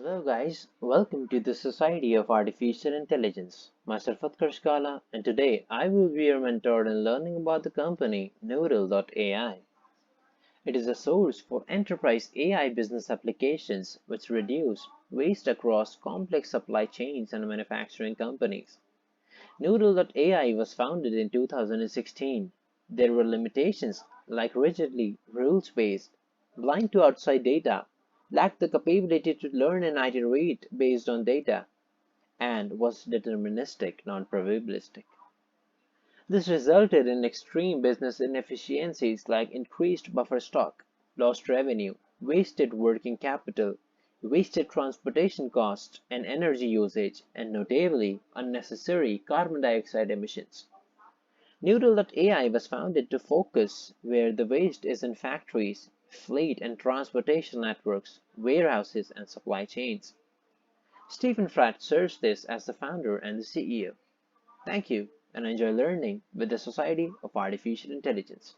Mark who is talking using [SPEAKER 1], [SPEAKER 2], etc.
[SPEAKER 1] Hello guys, welcome to the Society of Artificial Intelligence. Myself Utkarsh Kala, and today I will be your mentor in learning about the company Noodle.ai. It is a source for enterprise AI business applications which reduce waste across complex supply chains and manufacturing companies. Noodle.ai was founded in 2016. There were limitations like rigidly rules-based, blind to outside data, lacked the capability to learn and iterate based on data, and was deterministic, non-probabilistic. This resulted in extreme business inefficiencies like increased buffer stock, lost revenue, wasted working capital, wasted transportation costs and energy usage, and notably unnecessary carbon dioxide emissions. Noodle.ai was founded to focus where the waste is in factories, fleet and transportation networks, warehouses, and supply chains. Stephen Pratt serves this as the founder and the CEO. Thank you, and enjoy learning with the Society of Artificial Intelligence.